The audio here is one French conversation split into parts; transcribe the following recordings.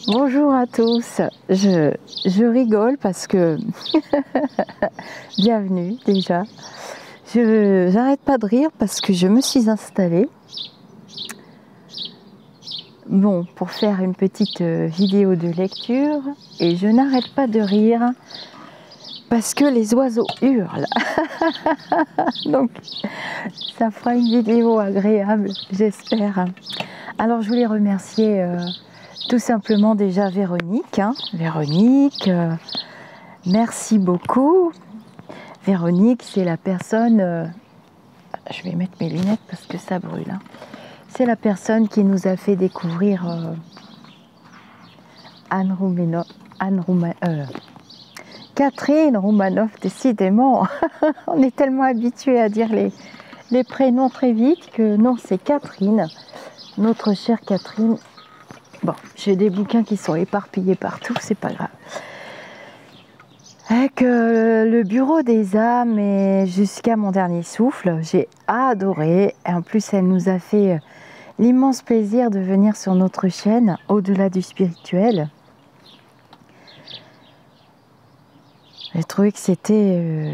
Bonjour à tous, je rigole parce que, bienvenue déjà, j'arrête pas de rire parce que je me suis installée, bon, pour faire une petite vidéo de lecture et je n'arrête pas de rire parce que les oiseaux hurlent, donc ça fera une vidéo agréable, j'espère. Alors je voulais remercier tout simplement déjà Véronique, Véronique, merci beaucoup. Véronique, c'est la personne, je vais mettre mes lunettes parce que ça brûle, c'est la personne qui nous a fait découvrir Catherine Roumanoff, décidément, on est tellement habitué à dire les prénoms très vite que non, c'est Catherine, notre chère Catherine. Bon, j'ai des bouquins qui sont éparpillés partout, c'est pas grave. Avec le bureau des âmes et jusqu'à mon dernier souffle, j'ai adoré. Et en plus, elle nous a fait l'immense plaisir de venir sur notre chaîne, Au-delà du spirituel. J'ai trouvé que c'était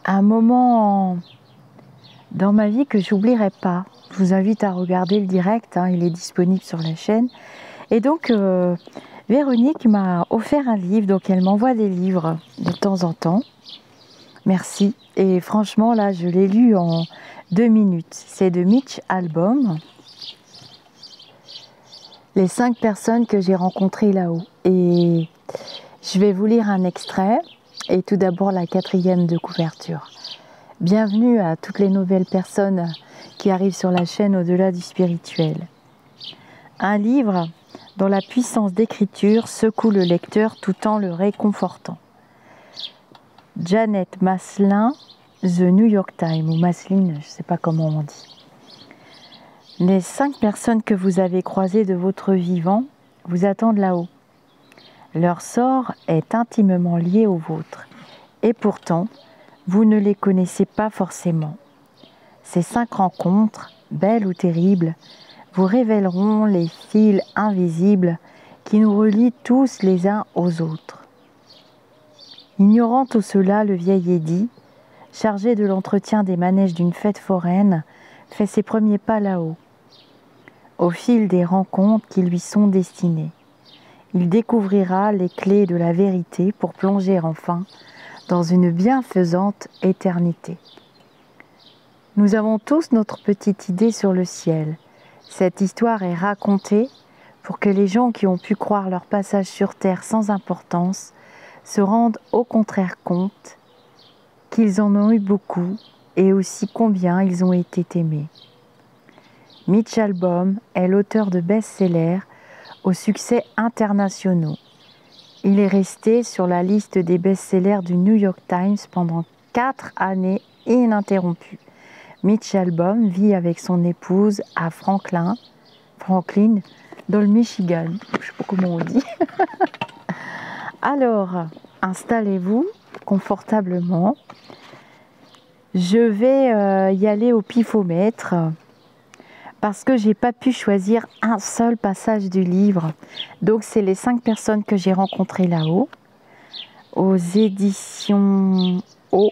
un moment dans ma vie que j'oublierai pas. Je vous invite à regarder le direct, il est disponible sur la chaîne. Et donc, Véronique m'a offert un livre, donc elle m'envoie des livres de temps en temps. Merci. Et franchement, là, je l'ai lu en 2 minutes. C'est de Mitch Albom. Les 5 personnes que j'ai rencontrées là-haut. Et je vais vous lire un extrait. Et tout d'abord, la 4e de couverture. Bienvenue à toutes les nouvelles personnes qui arrivent sur la chaîne Au-delà du spirituel. Un livre dont la puissance d'écriture secoue le lecteur tout en le réconfortant. Janet Maslin, The New York Times, ou Maslin, je ne sais pas comment on dit. Les 5 personnes que vous avez croisées de votre vivant vous attendent là-haut. Leur sort est intimement lié au vôtre. Et pourtant, vous ne les connaissez pas forcément. Ces 5 rencontres, belles ou terribles, vous révéleront les fils invisibles qui nous relient tous les uns aux autres. Ignorant tout cela, le vieil Eddie, chargé de l'entretien des manèges d'une fête foraine, fait ses premiers pas là-haut. Au fil des rencontres qui lui sont destinées, il découvrira les clés de la vérité pour plonger enfin dans une bienfaisante éternité. Nous avons tous notre petite idée sur le ciel. Cette histoire est racontée pour que les gens qui ont pu croire leur passage sur terre sans importance se rendent au contraire compte qu'ils en ont eu beaucoup et aussi combien ils ont été aimés. Mitch Albom est l'auteur de best-sellers aux succès internationaux. Il est resté sur la liste des best-sellers du New York Times pendant 4 années ininterrompues. Mitch Albom vit avec son épouse à Franklin, dans le Michigan. Je ne sais pas comment on dit. Alors, installez-vous confortablement. Je vais y aller au pifomètre parce que j'ai pas pu choisir un seul passage du livre. Donc, c'est les 5 personnes que j'ai rencontrées là-haut, aux éditions O.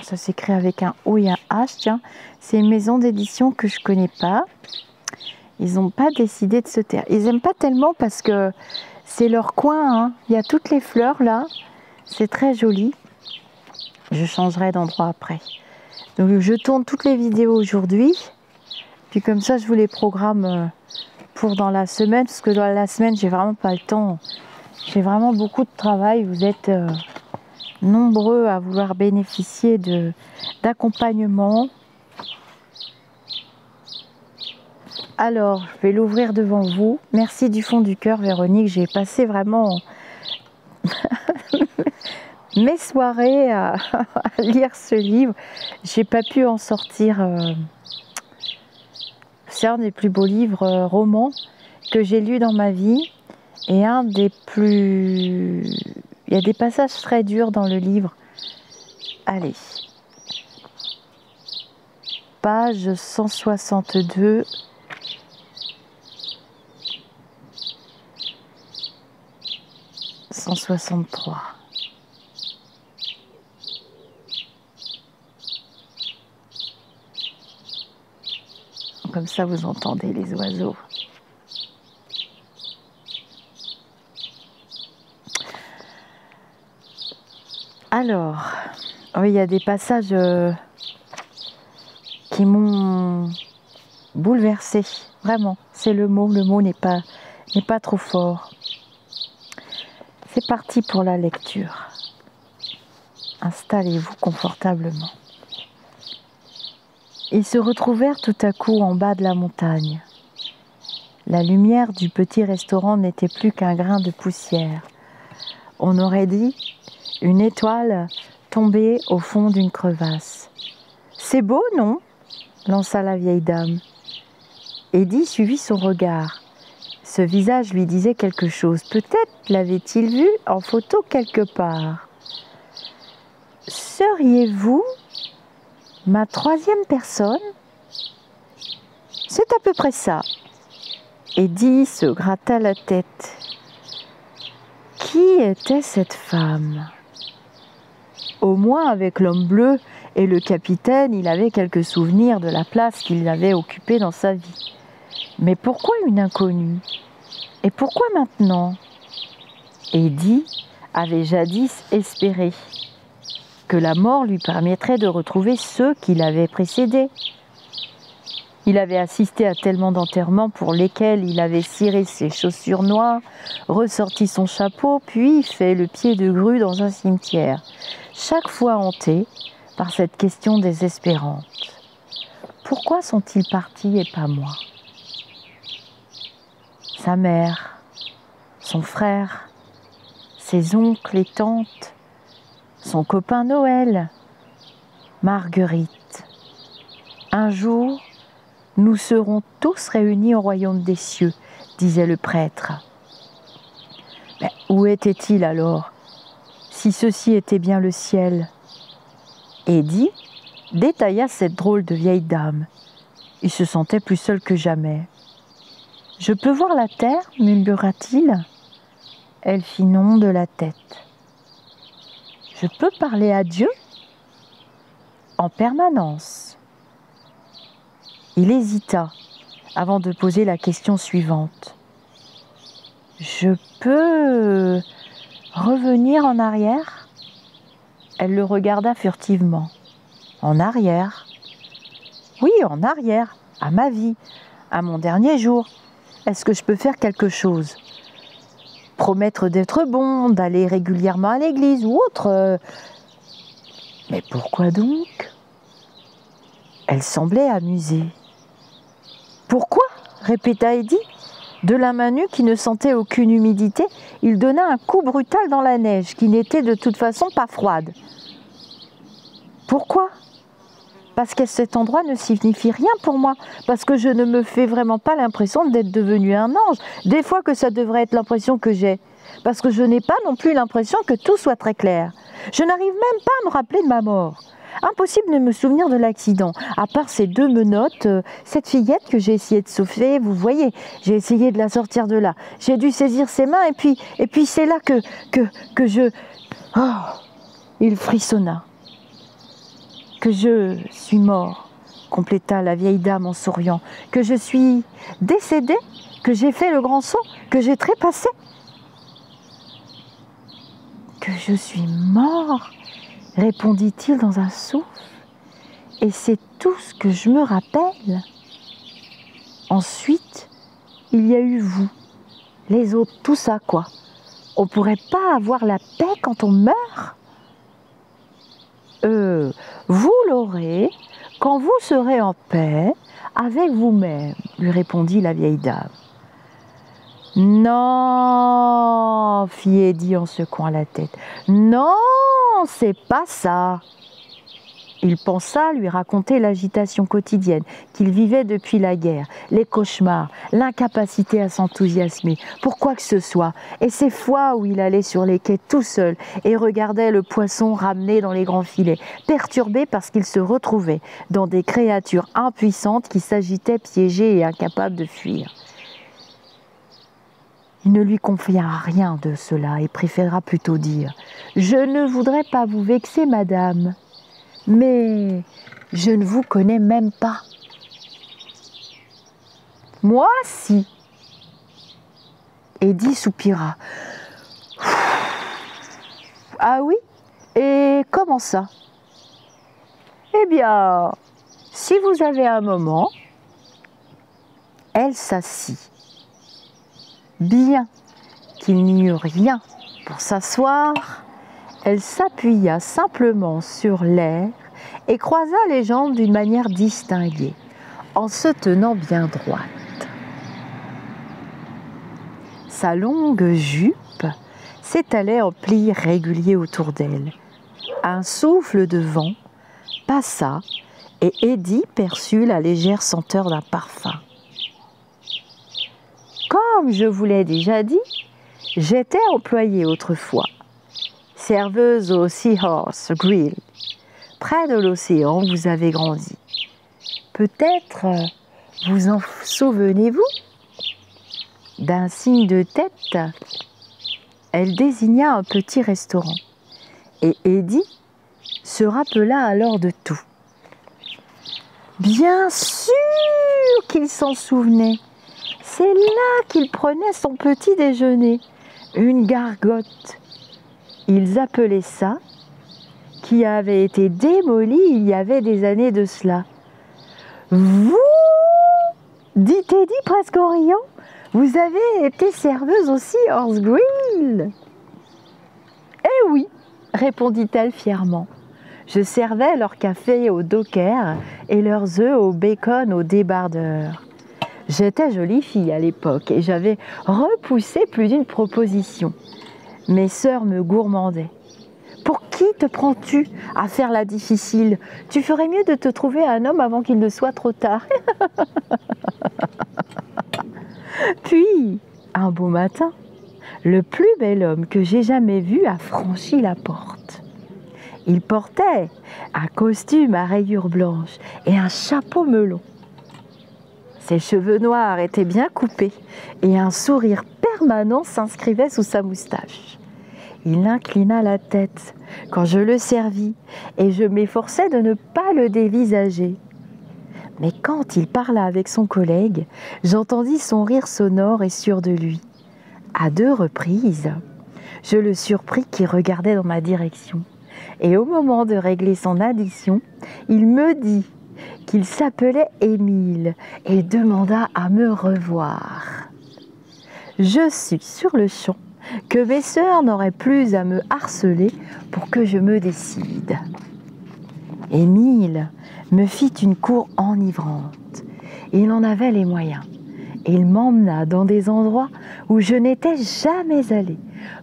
Ça s'écrit avec un O et un H, tiens. C'est une maison d'édition que je ne connais pas. Ils n'ont pas décidé de se taire. Ils n'aiment pas tellement parce que c'est leur coin. Il y a toutes les fleurs là. C'est très joli. Je changerai d'endroit après. Donc je tourne toutes les vidéos aujourd'hui. Puis comme ça, je vous les programme pour dans la semaine. Parce que dans la semaine, j'ai vraiment pas le temps. J'ai vraiment beaucoup de travail. Vous êtes nombreux à vouloir bénéficier d'accompagnement. Alors, je vais l'ouvrir devant vous. Merci du fond du cœur, Véronique. J'ai passé vraiment mes soirées à lire ce livre. J'ai pas pu en sortir. C'est un des plus beaux livres romans que j'ai lus dans ma vie. Et un des plus... Il y a des passages très durs dans le livre. Allez. Page 162. 163. Comme ça, vous entendez les oiseaux. Alors, oui, il y a des passages qui m'ont bouleversée, vraiment. C'est le mot n'est pas trop fort. C'est parti pour la lecture. Installez-vous confortablement. Ils se retrouvèrent tout à coup en bas de la montagne. La lumière du petit restaurant n'était plus qu'un grain de poussière. On aurait dit une étoile tombée au fond d'une crevasse. « C'est beau, non ?» lança la vieille dame. Eddie suivit son regard. Ce visage lui disait quelque chose. Peut-être l'avait-il vu en photo quelque part. « Seriez-vous ma troisième personne ? » C'est à peu près ça. Eddie se gratta la tête. Qui était cette femme ? Au moins, avec l'homme bleu et le capitaine, il avait quelques souvenirs de la place qu'il avait occupée dans sa vie. Mais pourquoi une inconnue ? Et pourquoi maintenant ? Eddie avait jadis espéré que la mort lui permettrait de retrouver ceux qui l'avaient précédé. Il avait assisté à tellement d'enterrements pour lesquels il avait ciré ses chaussures noires, ressorti son chapeau, puis fait le pied de grue dans un cimetière, chaque fois hanté par cette question désespérante. Pourquoi sont-ils partis et pas moi ? Sa mère, son frère, ses oncles et tantes, son copain Noël, Marguerite. Un jour, nous serons tous réunis au royaume des cieux, disait le prêtre. Mais où était-il alors, si ceci était bien le ciel ? Eddie détailla cette drôle de vieille dame. Il se sentait plus seul que jamais. « Je peux voir la terre » murmura-t-il. Elle fit non de la tête. « Je peux parler à Dieu ?» En permanence. Il hésita avant de poser la question suivante. « Je peux revenir en arrière ?» Elle le regarda furtivement. « En arrière ?»« Oui, en arrière, à ma vie, à mon dernier jour. Est-ce que je peux faire quelque chose ? Promettre d'être bon, d'aller régulièrement à l'église ou autre. Mais pourquoi donc ? » Elle semblait amusée. « Pourquoi ?» répéta Eddie. De la main nue qui ne sentait aucune humidité, il donna un coup brutal dans la neige qui n'était de toute façon pas froide. « Pourquoi ? Parce que cet endroit ne signifie rien pour moi, parce que je ne me fais vraiment pas l'impression d'être devenu un ange, des fois que ça devrait être l'impression que j'ai, parce que je n'ai pas non plus l'impression que tout soit très clair. Je n'arrive même pas à me rappeler de ma mort. Impossible de me souvenir de l'accident, à part ces 2 menottes, cette fillette que j'ai essayé de sauver, vous voyez, j'ai essayé de la sortir de là. J'ai dû saisir ses mains et puis c'est là que je... Oh, il frissonna. Que je suis mort, compléta la vieille dame en souriant. Que je suis décédée, que j'ai fait le grand saut, que j'ai trépassé. Que je suis mort, répondit-il dans un souffle. Et c'est tout ce que je me rappelle. Ensuite, il y a eu vous, les autres, tout ça quoi. On pourrait pas avoir la paix quand on meurt ? Vous l'aurez quand vous serez en paix avec vous-même, lui répondit la vieille dame. Non, fit Eddie en secouant la tête. Non, c'est pas ça. Il pensa lui raconter l'agitation quotidienne qu'il vivait depuis la guerre, les cauchemars, l'incapacité à s'enthousiasmer pour quoi que ce soit, et ces fois où il allait sur les quais tout seul et regardait le poisson ramené dans les grands filets, perturbé parce qu'il se retrouvait dans des créatures impuissantes qui s'agitaient piégées et incapables de fuir. Il ne lui confiera rien de cela et préférera plutôt dire « Je ne voudrais pas vous vexer, madame, mais je ne vous connais même pas. » « Moi, si. » Eddie soupira. « Ah oui? Et comment ça? » « Eh bien, si vous avez un moment. » Elle s'assit. Bien qu'il n'y eût rien pour s'asseoir, elle s'appuya simplement sur l'air et croisa les jambes d'une manière distinguée, en se tenant bien droite. Sa longue jupe s'étalait en plis réguliers autour d'elle. Un souffle de vent passa et Eddie perçut la légère senteur d'un parfum. Comme je vous l'ai déjà dit, j'étais employée autrefois, serveuse au Seahorse Grill. Près de l'océan, vous avez grandi. Peut-être vous en souvenez-vous? D'un signe de tête, elle désigna un petit restaurant. Et Eddie se rappela alors de tout. Bien sûr qu'il s'en souvenait. C'est là qu'il prenait son petit déjeuner, une gargote. Ils appelaient ça, qui avait été démolie il y avait des années de cela. Vous, dit Eddie presque en riant, vous avez été serveuse aussi Seahorse Grill. Eh oui, répondit-elle fièrement. Je servais leur café au docker et leurs œufs au bacon au débardeur. J'étais jolie fille à l'époque et j'avais repoussé plus d'une proposition. Mes sœurs me gourmandaient. Pour qui te prends-tu à faire la difficile? Tu ferais mieux de te trouver un homme avant qu'il ne soit trop tard. Puis, un beau matin, le plus bel homme que j'ai jamais vu a franchi la porte. Il portait un costume à rayures blanches et un chapeau melon. Ses cheveux noirs étaient bien coupés et un sourire permanent s'inscrivait sous sa moustache. Il inclina la tête quand je le servis et je m'efforçais de ne pas le dévisager. Mais quand il parla avec son collègue, j'entendis son rire sonore et sûr de lui. À 2 reprises, je le surpris qui regardait dans ma direction. Et au moment de régler son addition, il me dit qu'il s'appelait Émile et demanda à me revoir. Je sus sur le champ que mes sœurs n'auraient plus à me harceler pour que je me décide. Émile me fit une cour enivrante. Il en avait les moyens. Il m'emmena dans des endroits où je n'étais jamais allée,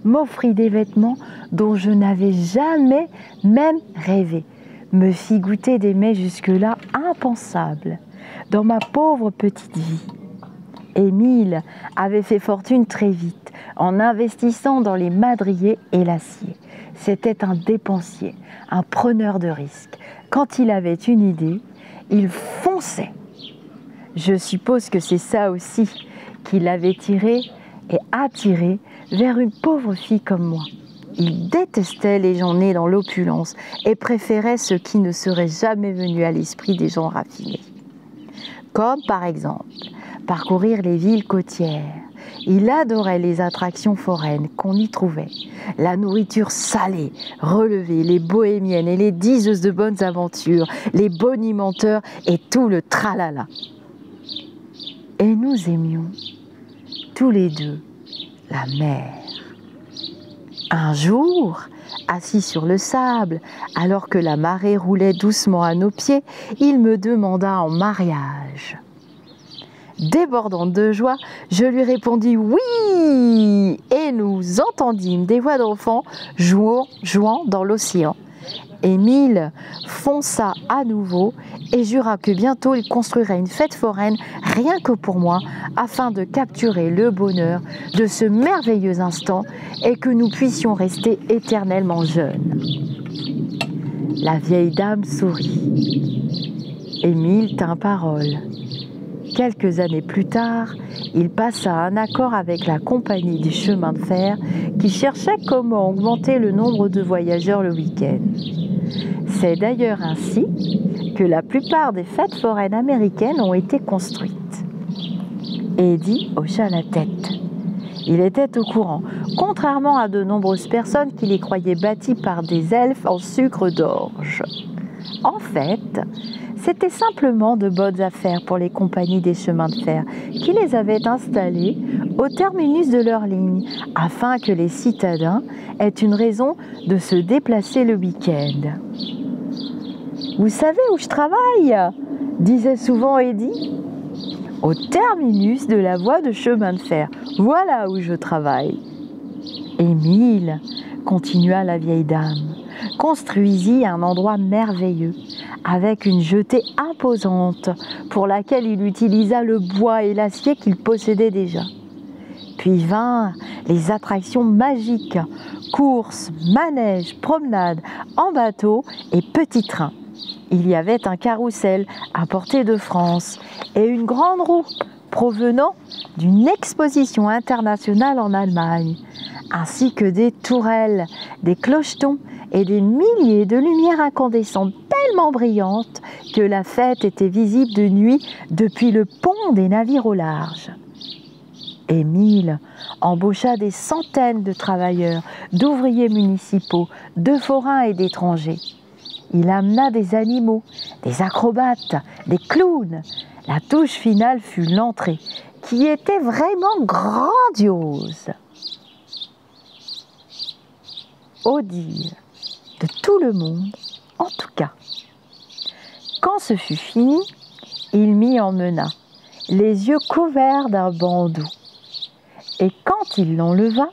m'offrit des vêtements dont je n'avais jamais même rêvé, me fit goûter des mets jusque-là impensables dans ma pauvre petite vie. Émile avait fait fortune très vite en investissant dans les madriers et l'acier. C'était un dépensier, un preneur de risques. Quand il avait une idée, il fonçait. Je suppose que c'est ça aussi qui l'avait tiré et attiré vers une pauvre fille comme moi. Il détestait les gens nés dans l'opulence et préférait ce qui ne serait jamais venu à l'esprit des gens raffinés. Comme par exemple, parcourir les villes côtières. Il adorait les attractions foraines qu'on y trouvait, la nourriture salée, relevée, les bohémiennes et les diseuses de bonnes aventures, les bonimenteurs et tout le tralala. Et nous aimions, tous les deux, la mer. Un jour, assis sur le sable, alors que la marée roulait doucement à nos pieds, il me demanda en mariage. Débordante de joie, je lui répondis « oui » et nous entendîmes des voix d'enfants jouant dans l'océan. Émile fonça à nouveau et jura que bientôt il construirait une fête foraine rien que pour moi afin de capturer le bonheur de ce merveilleux instant et que nous puissions rester éternellement jeunes. La vieille dame sourit. Émile tint parole. Quelques années plus tard, il passa un accord avec la compagnie des chemins de fer qui cherchait comment augmenter le nombre de voyageurs le week-end. C'est d'ailleurs ainsi que la plupart des fêtes foraines américaines ont été construites. Eddie hocha la tête. Il était au courant, contrairement à de nombreuses personnes qui les croyaient bâties par des elfes en sucre d'orge. En fait, c'était simplement de bonnes affaires pour les compagnies des chemins de fer qui les avaient installées au terminus de leur ligne afin que les citadins aient une raison de se déplacer le week-end. « Vous savez où je travaille ?» disait souvent Eddie. « Au terminus de la voie de chemin de fer. Voilà où je travaille. » Émile, continua la vieille dame, construisit un endroit merveilleux, avec une jetée imposante pour laquelle il utilisa le bois et l'acier qu'il possédait déjà. Puis vinrent les attractions magiques, courses, manèges, promenades en bateau et petits trains. Il y avait un carrousel importé de France et une grande roue provenant d'une exposition internationale en Allemagne, ainsi que des tourelles, des clochetons et des milliers de lumières incandescentes tellement brillantes que la fête était visible de nuit depuis le pont des navires au large. Émile embaucha des centaines de travailleurs, d'ouvriers municipaux, de forains et d'étrangers. Il amena des animaux, des acrobates, des clowns. La touche finale fut l'entrée, qui était vraiment grandiose. Au dire de tout le monde, en tout cas. Quand ce fut fini, il m'y emmena, les yeux couverts d'un bandeau. Et quand il l'enleva,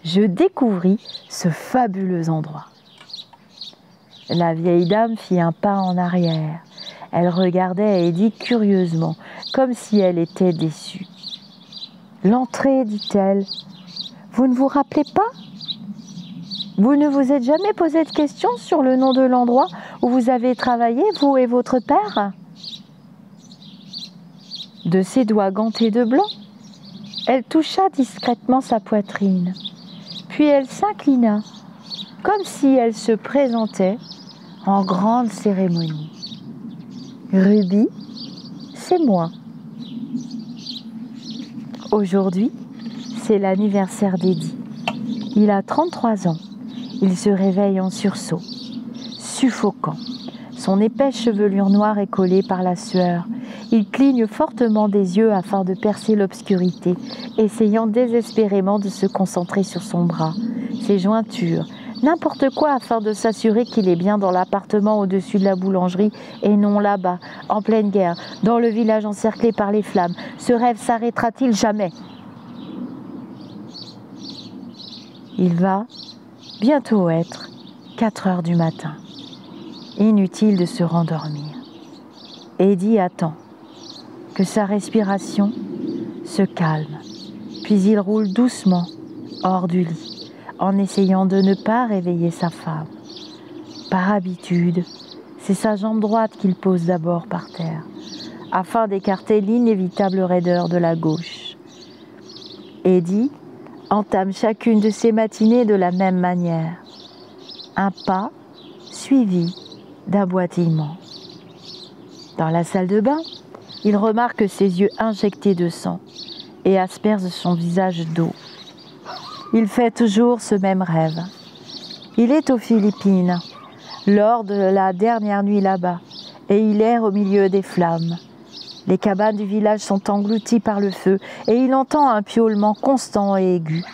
je découvris ce fabuleux endroit. La vieille dame fit un pas en arrière. Elle regardait Eddie curieusement, comme si elle était déçue. « L'entrée, dit-elle, vous ne vous rappelez pas ? Vous ne vous êtes jamais posé de questions sur le nom de l'endroit où vous avez travaillé, vous et votre père ?» De ses doigts gantés de blanc, elle toucha discrètement sa poitrine, puis elle s'inclina, comme si elle se présentait en grande cérémonie. « Ruby, c'est moi. Aujourd'hui, c'est l'anniversaire d'Eddie. Il a 33 ans. Il se réveille en sursaut, suffocant. Son épaisse chevelure noire est collée par la sueur. Il cligne fortement des yeux afin de percer l'obscurité, essayant désespérément de se concentrer sur son bras, ses jointures, n'importe quoi afin de s'assurer qu'il est bien dans l'appartement au-dessus de la boulangerie et non là-bas, en pleine guerre, dans le village encerclé par les flammes. Ce rêve s'arrêtera-t-il jamais ? Il va bientôt être 4 heures du matin. Inutile de se rendormir. Eddie attend que sa respiration se calme, puis il roule doucement hors du lit, en essayant de ne pas réveiller sa femme. Par habitude, c'est sa jambe droite qu'il pose d'abord par terre, afin d'écarter l'inévitable raideur de la gauche. Eddie entame chacune de ses matinées de la même manière. Un pas suivi d'un boitillement. Dans la salle de bain, il remarque ses yeux injectés de sang et asperge son visage d'eau. Il fait toujours ce même rêve. Il est aux Philippines, lors de la dernière nuit là-bas, et il erre au milieu des flammes. Les cabanes du village sont englouties par le feu et il entend un piaulement constant et aigu.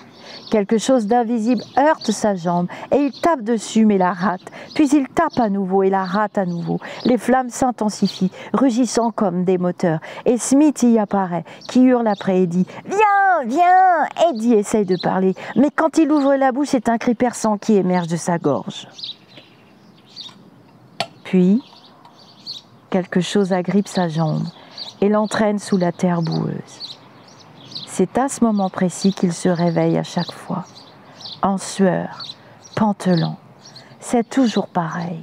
Quelque chose d'invisible heurte sa jambe et il tape dessus mais la rate. Puis il tape à nouveau et la rate à nouveau. Les flammes s'intensifient, rugissant comme des moteurs. Et Smith y apparaît, qui hurle après Eddie. « Viens, viens !» Eddie essaye de parler, mais quand il ouvre la bouche, c'est un cri perçant qui émerge de sa gorge. Puis, quelque chose agrippe sa jambe et l'entraîne sous la terre boueuse. C'est à ce moment précis qu'il se réveille à chaque fois, en sueur, pantelant. C'est toujours pareil.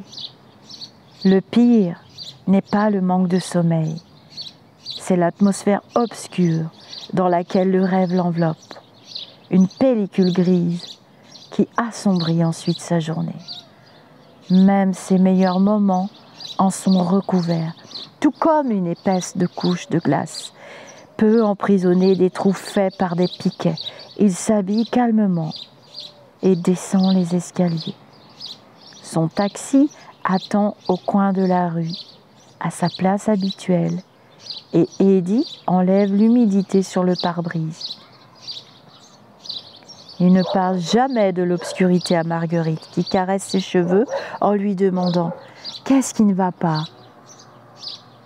Le pire n'est pas le manque de sommeil, c'est l'atmosphère obscure, dans laquelle le rêve l'enveloppe. Une pellicule grise qui assombrit ensuite sa journée. Même ses meilleurs moments en sont recouverts, tout comme une épaisse de couche de glace peut emprisonner des trous faits par des piquets. Il s'habille calmement et descend les escaliers. Son taxi attend au coin de la rue, à sa place habituelle, et Eddie enlève l'humidité sur le pare-brise. Il ne parle jamais de l'obscurité à Marguerite, qui caresse ses cheveux en lui demandant « Qu'est-ce qui ne va pas ?»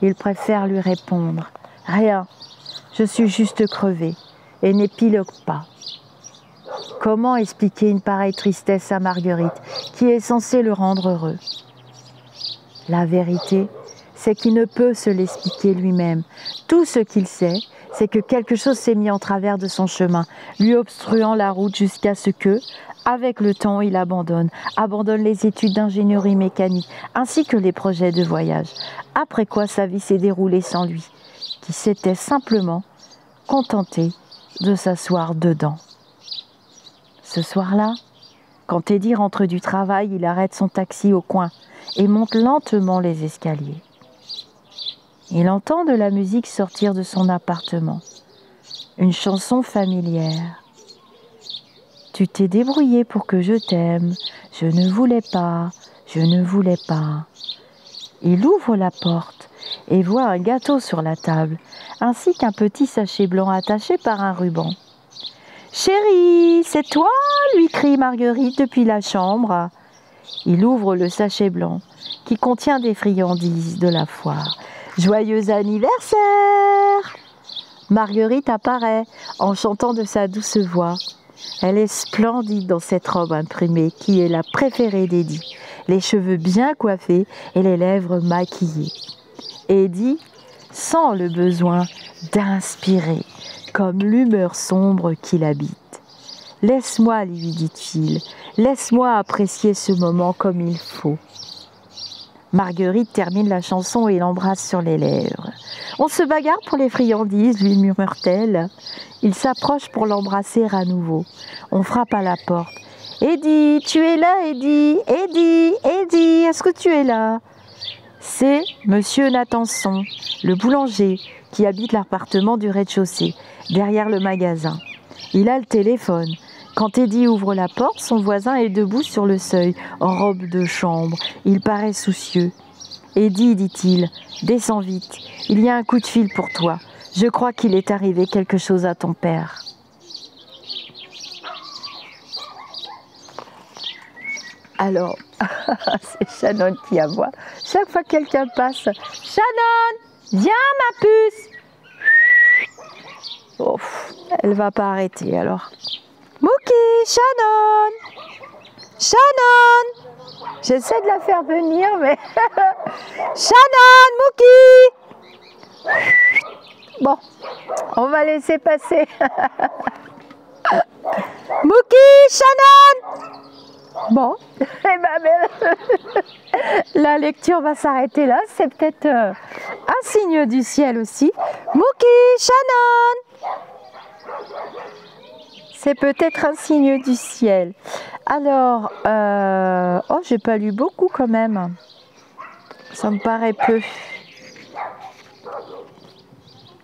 Il préfère lui répondre « Rien, je suis juste crevé » et n'épilogue pas. Comment expliquer une pareille tristesse à Marguerite, qui est censée le rendre heureux? La vérité, c'est qu'il ne peut se l'expliquer lui-même. Tout ce qu'il sait, c'est que quelque chose s'est mis en travers de son chemin, lui obstruant la route jusqu'à ce que, avec le temps, il abandonne les études d'ingénierie mécanique, ainsi que les projets de voyage. Après quoi, sa vie s'est déroulée sans lui, qui s'était simplement contenté de s'asseoir dedans. Ce soir-là, quand Eddie rentre du travail, il arrête son taxi au coin et monte lentement les escaliers. Il entend de la musique sortir de son appartement, une chanson familière. « Tu t'es débrouillé pour que je t'aime, je ne voulais pas, je ne voulais pas. » Il ouvre la porte et voit un gâteau sur la table, ainsi qu'un petit sachet blanc attaché par un ruban. « Chérie, c'est toi ?» lui crie Marguerite depuis la chambre. Il ouvre le sachet blanc qui contient des friandises de la foire. « Joyeux anniversaire !» Marguerite apparaît en chantant de sa douce voix. Elle est splendide dans cette robe imprimée qui est la préférée d'Eddie, les cheveux bien coiffés et les lèvres maquillées. Eddie sent le besoin d'inspirer, comme l'humeur sombre qui l'habite. « Laisse-moi, lui dit-il, laisse-moi apprécier ce moment comme il faut. » Marguerite termine la chanson et l'embrasse sur les lèvres. « On se bagarre pour les friandises, lui murmure-t-elle. » Il s'approche pour l'embrasser à nouveau. On frappe à la porte. « Eddie, tu es là, Eddie? Eddie, Eddie, est-ce que tu es là ?» C'est Monsieur Nathanson, le boulanger, qui habite l'appartement du rez-de-chaussée, derrière le magasin. Il a le téléphone. Quand Eddie ouvre la porte, son voisin est debout sur le seuil, en robe de chambre. Il paraît soucieux. « Eddie, dit-il, descends vite. Il y a un coup de fil pour toi. Je crois qu'il est arrivé quelque chose à ton père. » Alors, c'est Shannon qui aboie. Chaque fois que quelqu'un passe, « Shannon, viens ma puce !» Oh, elle va pas arrêter alors. « Mookie, Shannon, Shannon !» J'essaie de la faire venir, mais... Shannon, Mookie ! Bon, on va laisser passer. Mookie, Shannon! Bon, eh ben, la lecture va s'arrêter là. C'est peut-être un signe du ciel aussi. Mookie, Shannon! C'est peut-être un signe du ciel. Alors, oh, j'ai pas lu beaucoup quand même. Ça me paraît peu.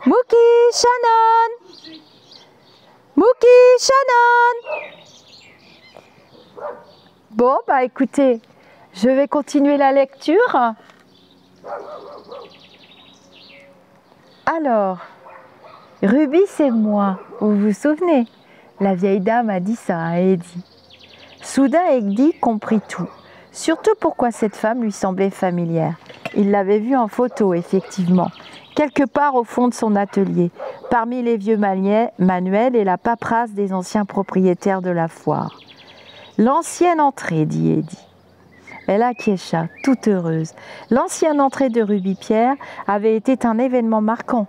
Mookie, Shannon! Mookie, Shannon! Bon, bah écoutez, je vais continuer la lecture. Alors, Ruby, c'est moi, vous vous souvenez? La vieille dame a dit ça à Eddie. Soudain, Eddie comprit tout, surtout pourquoi cette femme lui semblait familière. Il l'avait vue en photo, effectivement, quelque part au fond de son atelier, parmi les vieux manuels et la paperasse des anciens propriétaires de la foire. L'ancienne entrée, dit Eddie. Elle acquiesça, toute heureuse. L'ancienne entrée de Ruby Pierre avait été un événement marquant.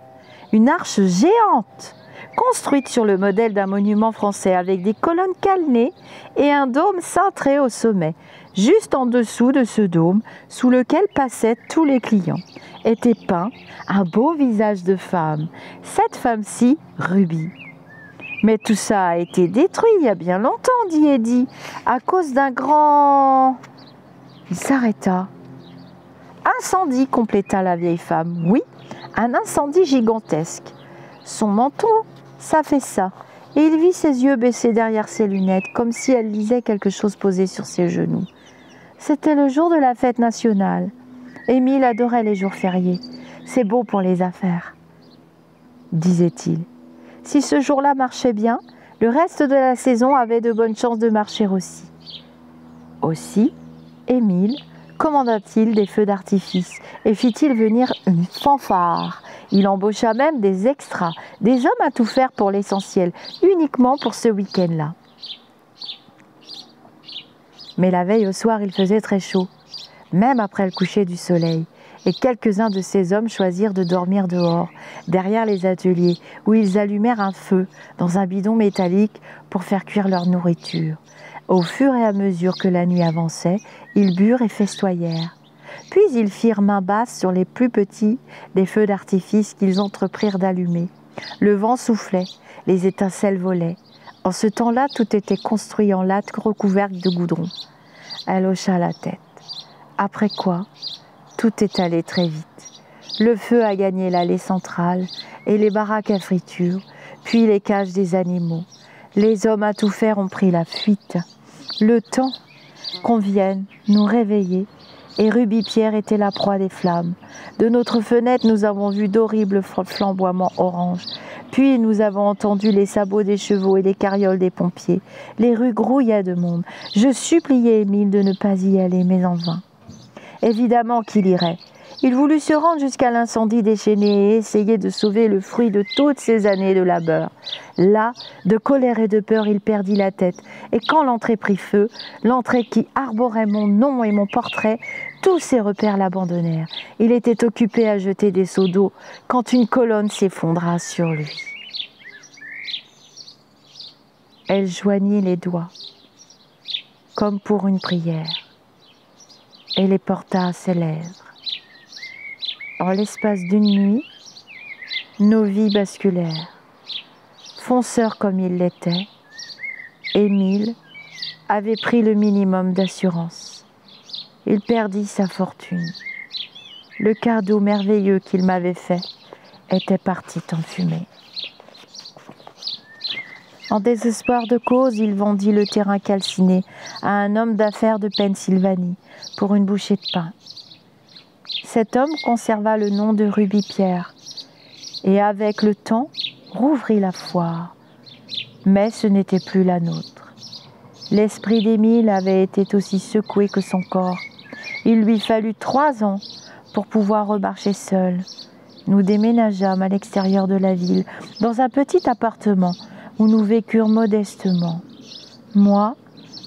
Une arche géante, construite sur le modèle d'un monument français avec des colonnes calénées et un dôme cintré au sommet, juste en dessous de ce dôme sous lequel passaient tous les clients. était peint un beau visage de femme. Cette femme-ci, Ruby. Mais tout ça a été détruit il y a bien longtemps, dit Eddie, à cause d'un grand... Il s'arrêta. Incendie, compléta la vieille femme. Oui, un incendie gigantesque. Son menton s'affaissa et il vit ses yeux baissés derrière ses lunettes, comme si elle lisait quelque chose posé sur ses genoux. C'était le jour de la fête nationale. Émile adorait les jours fériés. C'est beau pour les affaires, disait-il. Si ce jour-là marchait bien, le reste de la saison avait de bonnes chances de marcher aussi. Aussi, Émile commanda-t-il des feux d'artifice et fit-il venir une fanfare. Il embaucha même des extras, des hommes à tout faire pour l'essentiel, uniquement pour ce week-end-là. Mais la veille au soir, il faisait très chaud, même après le coucher du soleil, et quelques-uns de ces hommes choisirent de dormir dehors, derrière les ateliers, où ils allumèrent un feu dans un bidon métallique pour faire cuire leur nourriture. Au fur et à mesure que la nuit avançait, ils burent et festoyèrent. Puis ils firent main basse sur les plus petits des feux d'artifice qu'ils entreprirent d'allumer. Le vent soufflait, les étincelles volaient. En ce temps-là, tout était construit en lattes recouvertes de goudron. Elle hocha la tête. Après quoi, tout est allé très vite. Le feu a gagné l'allée centrale et les baraques à friture, puis les cages des animaux. Les hommes à tout faire ont pris la fuite. Le temps qu'on vienne nous réveiller, et Ruby Pierre était la proie des flammes. De notre fenêtre, nous avons vu d'horribles flamboiements orange. Puis nous avons entendu les sabots des chevaux et les carrioles des pompiers. Les rues grouillaient de monde. Je suppliai Émile de ne pas y aller, mais en vain. Évidemment qu'il irait. Il voulut se rendre jusqu'à l'incendie déchaîné et essayer de sauver le fruit de toutes ces années de labeur. Là, de colère et de peur, il perdit la tête. Et quand l'entrée prit feu, l'entrée qui arborait mon nom et mon portrait, tous ses repères l'abandonnèrent. Il était occupé à jeter des seaux d'eau quand une colonne s'effondra sur lui. Elle joignit les doigts, comme pour une prière, et les porta à ses lèvres. En l'espace d'une nuit, nos vies basculèrent. Fonceur comme il l'était, Émile avait pris le minimum d'assurance. Il perdit sa fortune. Le cadeau merveilleux qu'il m'avait fait était parti en fumée. En désespoir de cause, il vendit le terrain calciné à un homme d'affaires de Pennsylvanie pour une bouchée de pain. Cet homme conserva le nom de Ruby Pierre et avec le temps rouvrit la foire. Mais ce n'était plus la nôtre. L'esprit d'Émile avait été aussi secoué que son corps. Il lui fallut 3 ans pour pouvoir remarcher seul. Nous déménageâmes à l'extérieur de la ville, dans un petit appartement où nous vécûmes modestement. Moi,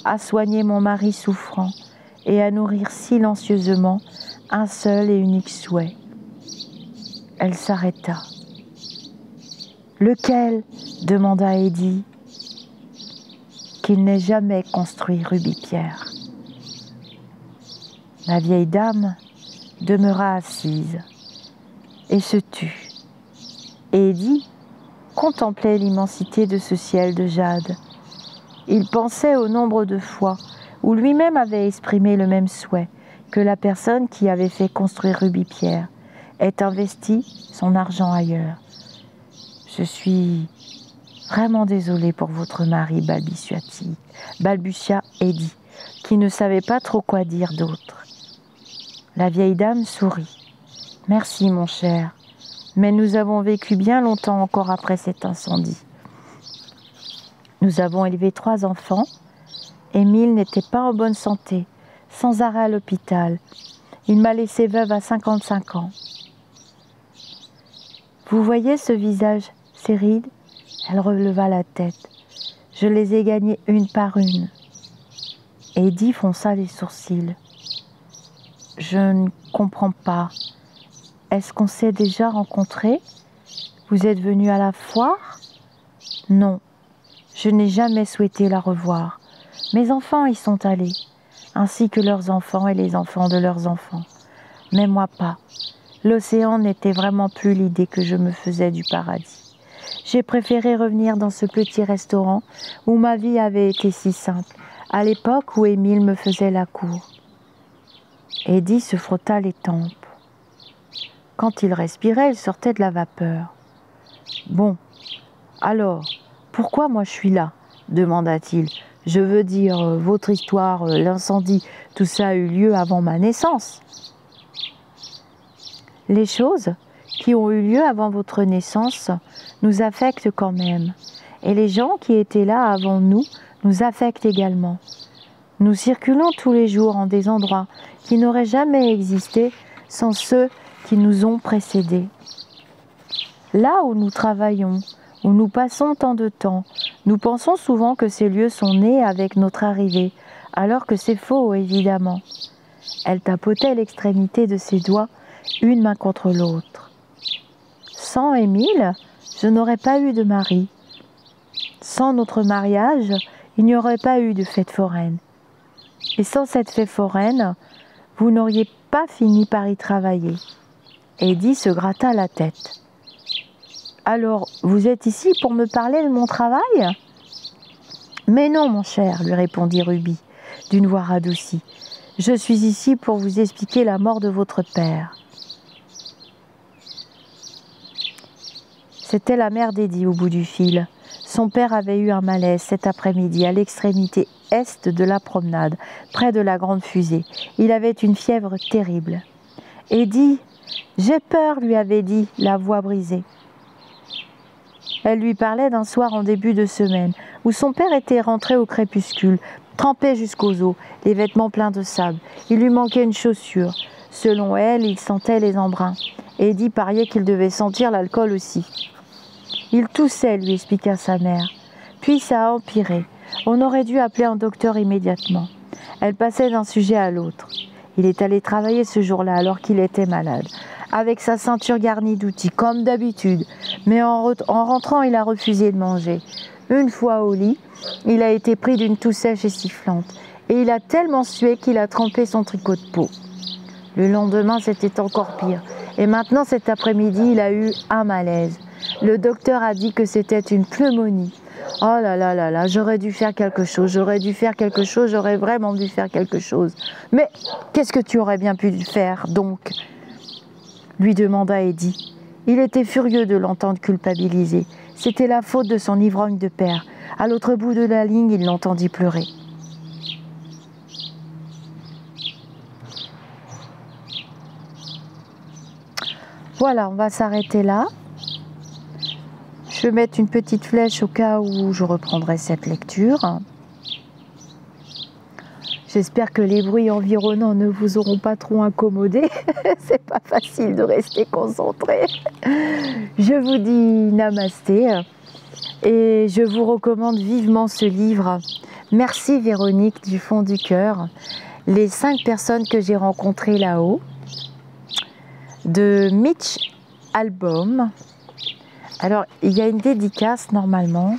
à soigner mon mari souffrant et à nourrir silencieusement un seul et unique souhait. Elle s'arrêta. « Lequel ?» demanda Eddie. « Qu'il n'ait jamais construit Ruby Pierre. » La vieille dame demeura assise et se tut. Eddie contemplait l'immensité de ce ciel de jade. Il pensait au nombre de fois où lui-même avait exprimé le même souhait, que la personne qui avait fait construire Ruby Pierre ait investi son argent ailleurs. « Je suis vraiment désolée pour votre mari, balbutia Eddie, qui ne savait pas trop quoi dire d'autre. La vieille dame sourit. « Merci, mon cher, mais nous avons vécu bien longtemps encore après cet incendie. Nous avons élevé 3 enfants. Émile n'était pas en bonne santé, sans arrêt à l'hôpital. Il m'a laissée veuve à 55 ans. Vous voyez ce visage, ces rides ?» Elle releva la tête. « Je les ai gagnés une par une. » Eddie fronça les sourcils. « Je ne comprends pas. Est-ce qu'on s'est déjà rencontrés? Vous êtes venu à la foire? » « Non, je n'ai jamais souhaité la revoir. Mes enfants y sont allés, ainsi que leurs enfants et les enfants de leurs enfants. Mais moi pas. L'océan n'était vraiment plus l'idée que je me faisais du paradis. J'ai préféré revenir dans ce petit restaurant où ma vie avait été si simple, à l'époque où Émile me faisait la cour. Eddie se frotta les tempes. Quand il respirait, il sortait de la vapeur. « Bon, alors, pourquoi moi je suis là ?» demanda-t-il. « Je veux dire, votre histoire, l'incendie, tout ça a eu lieu avant ma naissance. » Les choses qui ont eu lieu avant votre naissance nous affectent quand même. Et les gens qui étaient là avant nous affectent également. Nous circulons tous les jours en des endroits qui n'auraient jamais existé sans ceux qui nous ont précédés. Là où nous travaillons, où nous passons tant de temps, nous pensons souvent que ces lieux sont nés avec notre arrivée, alors que c'est faux, évidemment. Elle tapotait l'extrémité de ses doigts, une main contre l'autre. Sans Émile, je n'aurais pas eu de mari. Sans notre mariage, il n'y aurait pas eu de fête foraine. Et sans cette fête foraine, vous n'auriez pas fini par y travailler. Eddie se gratta la tête. « Alors, vous êtes ici pour me parler de mon travail ?»« Mais non, mon cher, lui répondit Ruby, d'une voix radoucie. Je suis ici pour vous expliquer la mort de votre père. » C'était la mère d'Eddie au bout du fil. Son père avait eu un malaise cet après-midi à l'extrémité est de la promenade, près de la grande fusée. Il avait une fièvre terrible. « Eddie, j'ai peur, lui avait dit, la voix brisée. Elle lui parlait d'un soir en début de semaine, où son père était rentré au crépuscule, trempé jusqu'aux os, les vêtements pleins de sable. Il lui manquait une chaussure. Selon elle, il sentait les embruns. Eddie pariait qu'il devait sentir l'alcool aussi. Il toussait, lui expliqua sa mère. Puis ça a empiré. On aurait dû appeler un docteur immédiatement. Elle passait d'un sujet à l'autre. Il est allé travailler ce jour-là alors qu'il était malade, avec sa ceinture garnie d'outils, comme d'habitude. Mais en rentrant, il a refusé de manger. Une fois au lit, il a été pris d'une toux sèche et sifflante. Et il a tellement sué qu'il a trempé son tricot de peau. Le lendemain, c'était encore pire. Et maintenant, cet après-midi, il a eu un malaise. Le docteur a dit que c'était une pneumonie. Oh là là là là, j'aurais dû faire quelque chose, j'aurais vraiment dû faire quelque chose. Mais qu'est-ce que tu aurais bien pu faire donc ? Lui demanda Eddie. Il était furieux de l'entendre culpabiliser. C'était la faute de son ivrogne de père. À l'autre bout de la ligne, il l'entendit pleurer. Voilà, on va s'arrêter là. Je vais mettre une petite flèche au cas où je reprendrai cette lecture. J'espère que les bruits environnants ne vous auront pas trop incommodé. C'est pas facile de rester concentré. Je vous dis namasté et je vous recommande vivement ce livre. Merci Véronique du fond du cœur. Les 5 personnes que j'ai rencontrées là-haut, de Mitch Albom. Alors, il y a une dédicace normalement.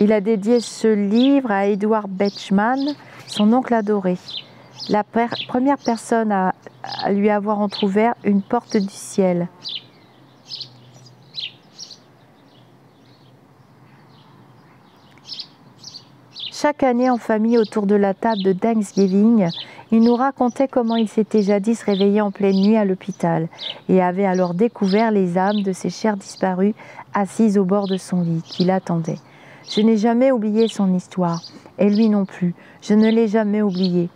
Il a dédié ce livre à Edward Betchman, son oncle adoré. La première personne à lui avoir entrouvert une porte du ciel. Chaque année en famille autour de la table de Thanksgiving, il nous racontait comment il s'était jadis réveillé en pleine nuit à l'hôpital et avait alors découvert les âmes de ses chers disparus assises au bord de son lit, qui l'attendaient. Je n'ai jamais oublié son histoire, et lui non plus, je ne l'ai jamais oublié.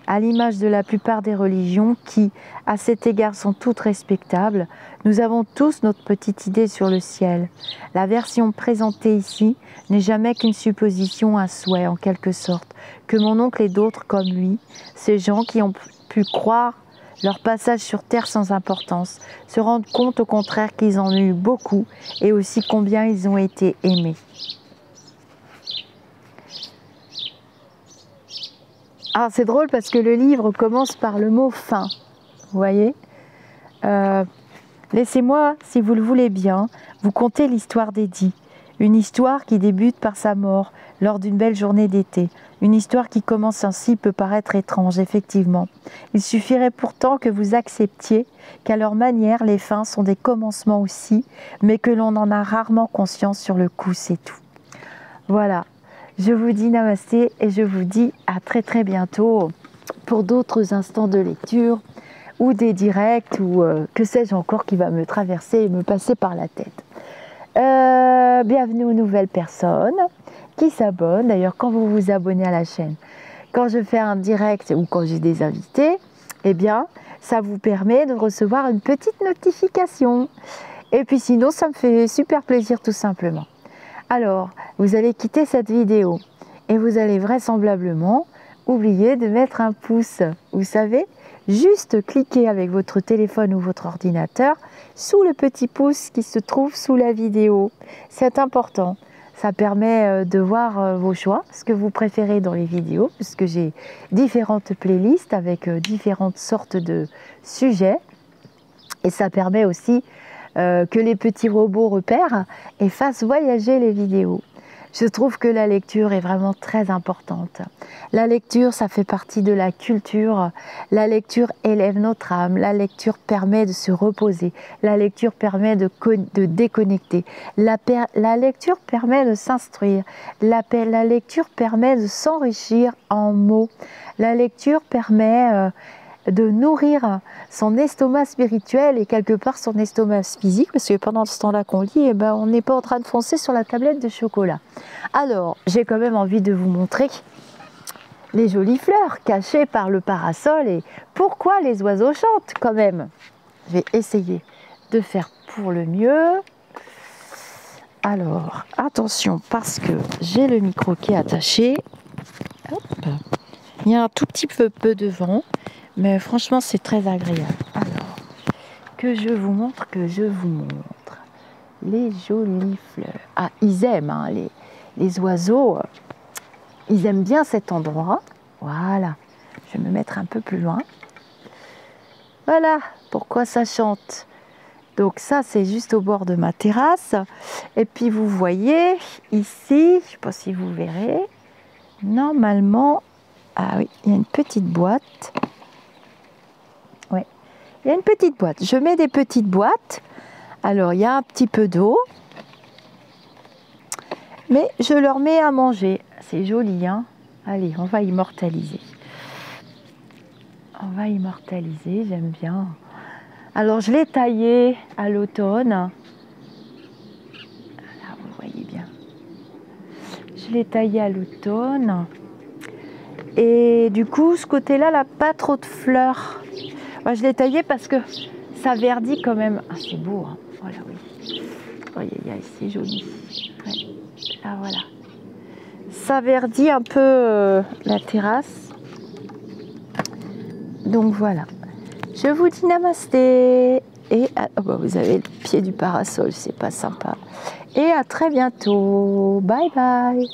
À l'image de la plupart des religions qui, à cet égard, sont toutes respectables, nous avons tous notre petite idée sur le ciel. La version présentée ici n'est jamais qu'une supposition, un souhait en quelque sorte, que mon oncle et d'autres comme lui, ces gens qui ont pu croire leur passage sur terre sans importance, se rendent compte au contraire qu'ils en ont eu beaucoup et aussi combien ils ont été aimés. Ah, c'est drôle parce que le livre commence par le mot « fin ». Vous voyez ? Laissez-moi, si vous le voulez bien, vous conter l'histoire d'Eddie. Une histoire qui débute par sa mort lors d'une belle journée d'été. Une histoire qui commence ainsi peut paraître étrange, effectivement. Il suffirait pourtant que vous acceptiez qu'à leur manière, les fins sont des commencements aussi, mais que l'on en a rarement conscience sur le coup, c'est tout. Voilà, je vous dis namasté et je vous dis à très très bientôt pour d'autres instants de lecture ou des directs ou que sais-je encore qui va me traverser et me passer par la tête. Bienvenue aux nouvelles personnes qui s'abonnent. D'ailleurs, quand vous vous abonnez à la chaîne, quand je fais un direct ou quand j'ai des invités, eh bien, ça vous permet de recevoir une petite notification. Et puis sinon, ça me fait super plaisir tout simplement. Alors, vous allez quitter cette vidéo et vous allez vraisemblablement oublier de mettre un pouce. Vous savez, juste cliquez avec votre téléphone ou votre ordinateur sous le petit pouce qui se trouve sous la vidéo. C'est important. Ça permet de voir vos choix, ce que vous préférez dans les vidéos, puisque j'ai différentes playlists avec différentes sortes de sujets. Et ça permet aussi que les petits robots repèrent et fassent voyager les vidéos. Je trouve que la lecture est vraiment très importante. La lecture, ça fait partie de la culture. La lecture élève notre âme. La lecture permet de se reposer. La lecture permet de déconnecter. La lecture permet de s'instruire. La lecture permet de s'enrichir en mots. La lecture permet de nourrir son estomac spirituel et quelque part son estomac physique, parce que pendant ce temps-là qu'on lit, eh ben, on n'est pas en train de foncer sur la tablette de chocolat. Alors, j'ai quand même envie de vous montrer les jolies fleurs cachées par le parasol et pourquoi les oiseaux chantent quand même. Je vais essayer de faire pour le mieux. Alors, attention, parce que j'ai le micro qui est attaché. Hop. Il y a un tout petit peu de vent. Mais franchement, c'est très agréable. Alors, que je vous montre. Les jolies fleurs. Ah, ils aiment, hein, les oiseaux. Ils aiment bien cet endroit. Voilà. Je vais me mettre un peu plus loin. Voilà pourquoi ça chante. Donc ça, c'est juste au bord de ma terrasse. Et puis, vous voyez, ici, je ne sais pas si vous verrez, normalement, ah oui, il y a une petite boîte. Ouais. Il y a une petite boîte. Je mets des petites boîtes. Alors, il y a un petit peu d'eau. Mais je leur mets à manger. C'est joli, hein? Allez, on va immortaliser. On va immortaliser, j'aime bien. Alors, je l'ai taillé à l'automne. Là, vous voyez bien. Je l'ai taillé à l'automne. Et du coup, ce côté-là, n'a pas trop de fleurs. Moi, je l'ai taillé parce que ça verdit quand même. Ah, c'est beau, hein. Voilà, oui. Voyez, c'est joli. Ouais. Là, voilà. Ça verdit un peu la terrasse. Donc, voilà. Je vous dis namasté. Et vous avez le pied du parasol, c'est pas sympa. Et à très bientôt. Bye bye.